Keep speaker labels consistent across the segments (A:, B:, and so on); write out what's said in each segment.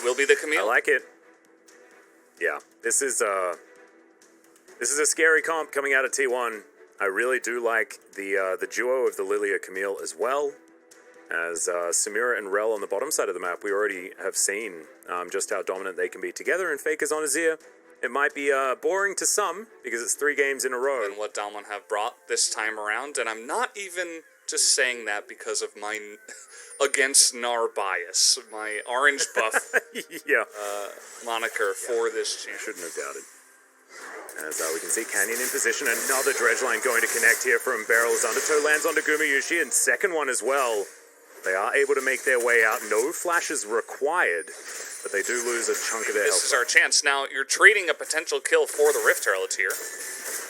A: will be the Camille.
B: I like it. Yeah, this is a scary comp coming out of T1. I really do like the duo of the Lilia Camille as well. As Samira and Rel on the bottom side of the map, we already have seen just how dominant they can be together, and Faker's on Azir. It might be boring to some, because it's 3 games in a row.
A: And what Damwon have brought this time around, and I'm not even just saying that because of my against Gnar bias, my orange buff
B: yeah.
A: Moniker for this champ.
B: Shouldn't have doubted. As we can see Canyon in position, another dredge line going to connect here from Beryl's undertow lands onto Gumayusi, and second one as well. They are able to make their way out. No flashes required, but they do lose a chunk of their health.
A: This is our chance. Now, you're trading a potential kill for the Rift Herald here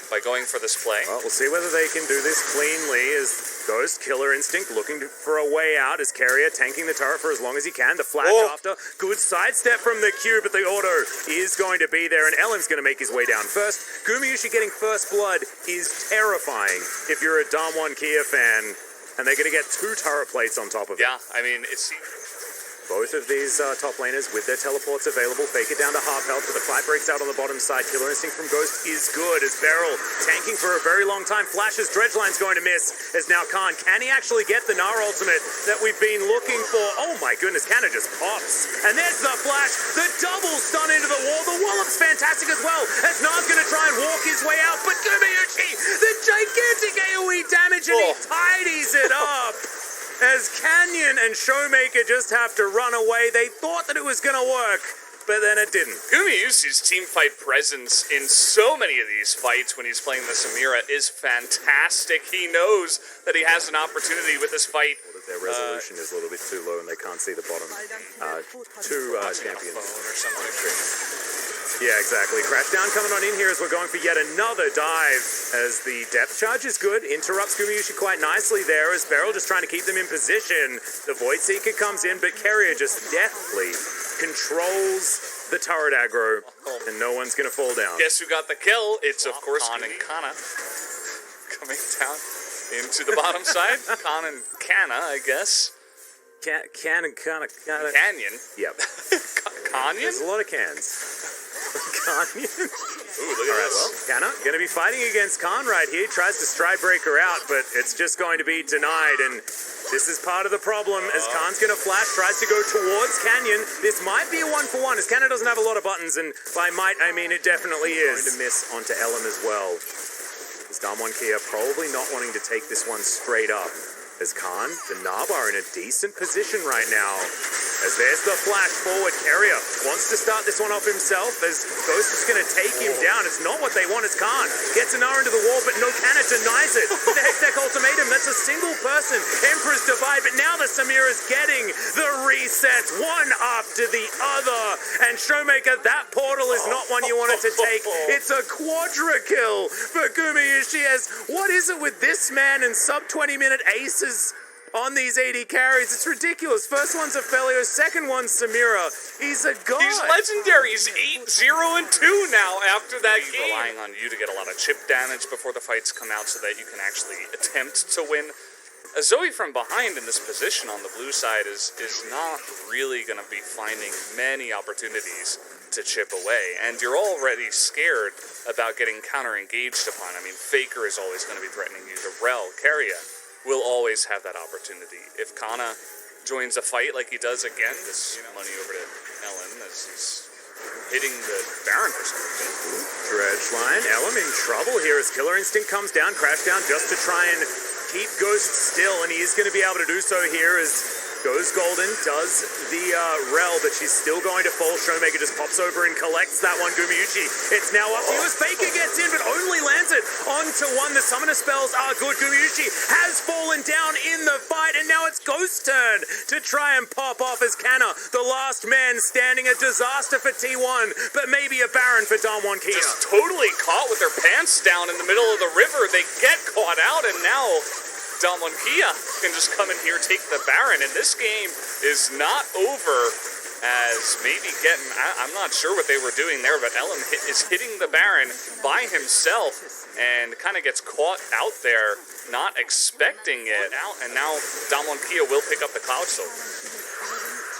A: by going for this play.
B: Well, we'll see whether they can do this cleanly as Ghost, Killer Instinct, looking for a way out as Carrier tanking the turret for as long as he can. The flash after. Good sidestep from the Q, but the auto is going to be there, and Ellen's going to make his way down first. Gumayusi getting first blood is terrifying if you're a Damwon Kia fan. And they're going to get 2 turret plates on top of it.
A: Yeah, I mean, it's...
B: Both of these top laners with their teleports available. Fake it down to half health, but the fight breaks out on the bottom side. Killer Instinct from Ghost is good as Beryl tanking for a very long time. Flashes, Dredge Line's going to miss as now Khan. Can he actually get the Gnar ultimate that we've been looking for? Oh my goodness, Canna just pops. And there's the flash, the double stun into the wall. The wallop's fantastic as well as Gnar's going to try and walk his way out. But Gumayusi, the gigantic AoE damage, and he tidies it up. As Canyon and Showmaker just have to run away. They thought that it was going to work, but then it didn't.
A: Gumayusi's team fight presence in so many of these fights when he's playing the Samira is fantastic. He knows that he has an opportunity with this fight.
B: Their resolution is a little bit too low and they can't see the bottom. 2 champions.
A: Or something.
B: Yeah, exactly. Crashdown coming on in here as we're going for yet another dive as the depth charge is good. Interrupts Gumayusi quite nicely there as Beryl just trying to keep them in position. The Void Seeker comes in, but Carrier just deftly controls the turret aggro, and no one's going to fall down.
A: Guess who got the kill? It's, of course, Khan and Kana coming down into the bottom side. Khan and Kana, I guess.
B: Canyon. Yep.
A: Canyon?
B: There's a lot of cans. Canyon.
A: Ooh, look at this.
B: Well, Canna going to be fighting against Khan right here. Tries to stride breaker out, but it's just going to be denied, and this is part of the problem as Khan's going to flash, tries to go towards Canyon. This might be a 1-for-1 as Canna doesn't have a lot of buttons, and by might, I mean it definitely is. Going to miss onto Ellen as well. As Damwon Kia probably not wanting to take this one straight up. As Khan, the Nab are in a decent position right now. As there's the flash forward. Carrier wants to start this one off himself as Ghost is going to take him down. It's not what they want as Khan gets an R into the wall, but no Canna denies it. With the Hextech ultimatum, that's a single person. Emperor's Divide, but now the Samira's getting the resets one after the other. And Showmaker, that portal is not one you wanted to take. It's a quadra kill for Gumayusi as what is it with this man and sub 20-minute aces on these 80 carries? It's ridiculous. First one's a Felio, second one's Samira. He's a god.
A: He's legendary. He's 8-0-2 now after that game. Relying on you to get a lot of chip damage before the fights come out so that you can actually attempt to win. A Zoe from behind in this position on the blue side is not really going to be finding many opportunities to chip away. And you're already scared about getting counter-engaged upon. I mean, Faker is always going to be threatening you. The Rel, Carrier will always have that opportunity. If Kana joins a fight like he does again, this money over to Ellen as he's hitting the Baron for some reason.
B: Dredge line, Ellen in trouble here as Killer Instinct comes down, crash down just to try and keep Ghost still, and he is going to be able to do so here as goes Golden, does the Rel, but she's still going to fall. Showmaker just pops over and collects that one. Gumayusi, it's now up to you as Faker gets in, but only lands it onto one. The summoner spells are good. Gumayusi has fallen down in the fight, and now it's Ghost's turn to try and pop off as Canna, the last man standing. A disaster for T1, but maybe a Baron for Damwon Kia.
A: Just totally caught with their pants down in the middle of the river. They get caught out, and now Damwon Kia can just come in here, take the Baron, and this game is not over as maybe getting, I'm not sure what they were doing there, but Ellen is hitting the Baron by himself and kind of gets caught out there, not expecting it, and now Damwon Kia will pick up the Cloud Soul.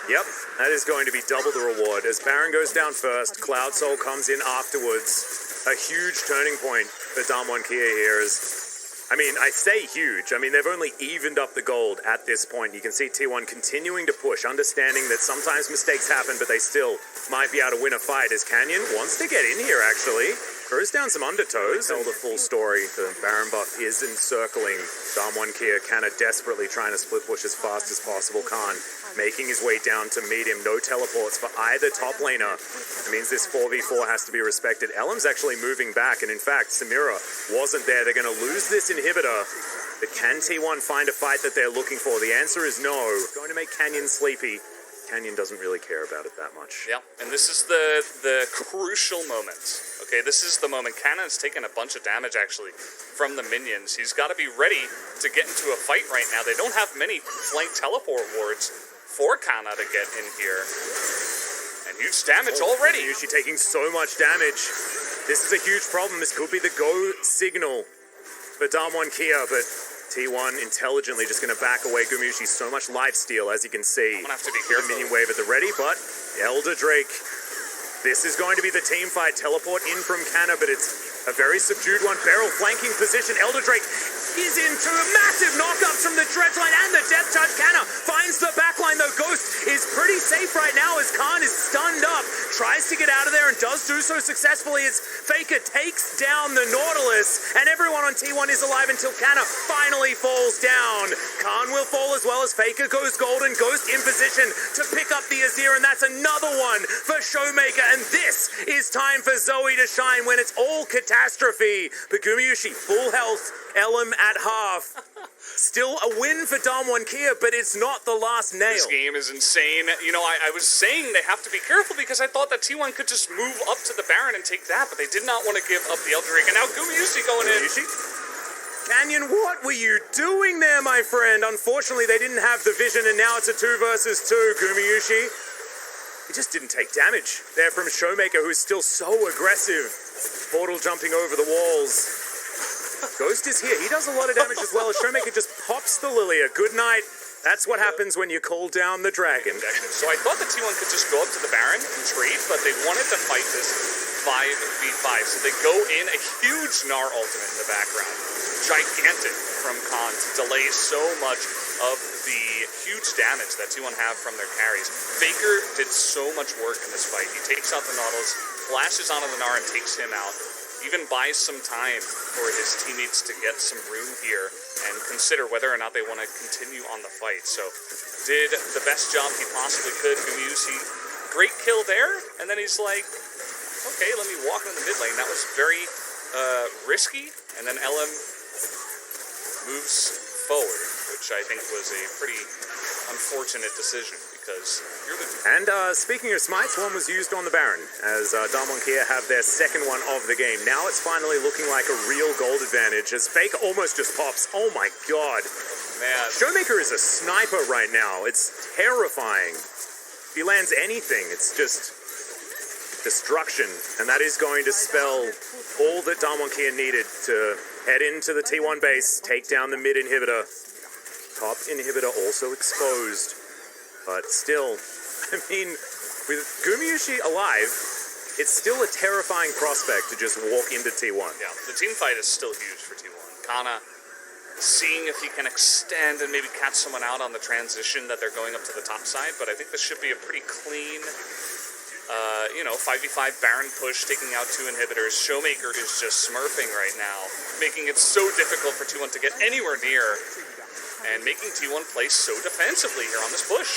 B: Yep, that is going to be double the reward. As Baron goes down first, Cloud Soul comes in afterwards. A huge turning point for Damwon Kia here is... I mean, I say huge. I mean, they've only evened up the gold at this point. You can see T1 continuing to push, understanding that sometimes mistakes happen, but they still might be able to win a fight, as Canyon wants to get in here, actually. Throws down some undertows. Tell the full story. The Baron buff is encircling Damwon Kia. Kana desperately trying to split push as fast as possible. Khan making his way down to meet him. No teleports for either top laner. It means this 4v4 has to be respected. Elam's actually moving back, and in fact, Samira wasn't there. They're going to lose this inhibitor. But can T1 find a fight that they're looking for? The answer is no. Going to make Canyon sleepy. Canyon doesn't really care about it that much.
A: Yeah, and this is the crucial moment. Okay, this is the moment. Cannon's taken a bunch of damage, actually, from the minions. He's got to be ready to get into a fight right now. They don't have many flank teleport wards for Kana to get in here. And huge damage already.
B: Yushi taking so much damage. This is a huge problem. This could be the go signal for Damwon Kia, but T1 intelligently just going to back away. Gumushi, so much lifesteal, as you can see.
A: I'm going to have to be careful.
B: Minion wave at the ready, but Elder Drake. This is going to be the team fight. Teleport in from Kana, but it's a very subdued one. Beryl flanking position. Elder Drake is into massive knockups from the dredge line and the death touch. Kana finds the backline, though. Ghost is pretty safe right now as Khan is stunned up. Tries to get out of there and does do so successfully as Faker takes down the Nautilus, and everyone on T1 is alive until Kana finally falls down. Khan will fall as well as Faker goes golden. Ghost in position to pick up the Azir, and that's another one for Showmaker. And this is time for Zoe to shine when it's all catastrophe. But Gumayushi, full health, Elam at half. Still a win for Damwon Kia, but it's not the last nail.
A: This game is insane. You know, I was saying they have to be careful because I thought that T1 could just move up to the Baron and take that, but they did not want to give up the Elder Drake. And now Gumayushi going in.
B: Canyon, what were you doing there, my friend? Unfortunately, they didn't have the vision, and now it's a 2 versus 2. Gumayushi, he just didn't take damage there from Showmaker, who is still so aggressive. Portal jumping over the walls. Ghost is here. He does a lot of damage as well as Showmaker just pops the Lilia. Good night. That's what happens when you call down the dragon.
A: So I thought that T1 could just go up to the Baron and trade, but they wanted to fight this 5v5. So they go in a huge Gnar ultimate in the background. Gigantic from Khan to delay so much of the huge damage that T1 have from their carries. Faker did so much work in this fight. He takes out the Nautilus, flashes onto the Gnar and takes him out. Even buys some time for his teammates to get some room here and consider whether or not they want to continue on the fight. So did the best job he possibly could. Gumushi, great kill there, and then he's like, okay, let me walk in the mid lane. That was very risky, and then Elam moves forward, which I think was a pretty unfortunate decision because you're the...
B: And speaking of smites, one was used on the Baron as Damwon Kia have their second one of the game. Now it's finally looking like a real gold advantage as Faker almost just pops. Oh my god.
A: Man.
B: Showmaker is a sniper right now. It's terrifying. If he lands anything, it's just destruction. And that is going to spell all that Damwon Kia needed to head into the T1 base, take down the mid inhibitor. Top inhibitor also exposed. But still, I mean, with Gumayushi alive, it's still a terrifying prospect to just walk into T1.
A: Yeah, the team fight is still huge for T1. Kana seeing if he can extend and maybe catch someone out on the transition that they're going up to the top side, but I think this should be a pretty clean, 5v5 Baron push, taking out 2 inhibitors. Showmaker is just smurfing right now, making it so difficult for T1 to get anywhere near, and making T1 play so defensively here on this push.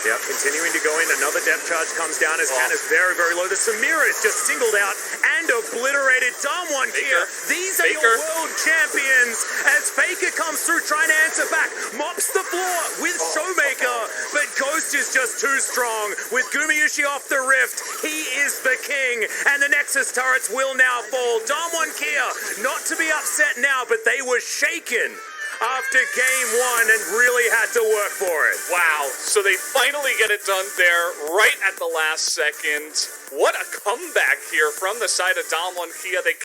B: Yep, continuing to go in. Another depth charge comes down as Kan is very, very low. The Samira is just singled out and obliterated. Damwon Kia, these are your world champions as Faker comes through trying to answer back. Mops the floor with Showmaker, but Ghost is just too strong. With Gumayushi off the rift, he is the king, and the Nexus turrets will now fall. Damwon Kia, not to be upset now, but they were shaken after game 1 and really had to work for it.
A: Wow, so they finally get it done there right at the last second. What a comeback here from the side of Damwon Kia. They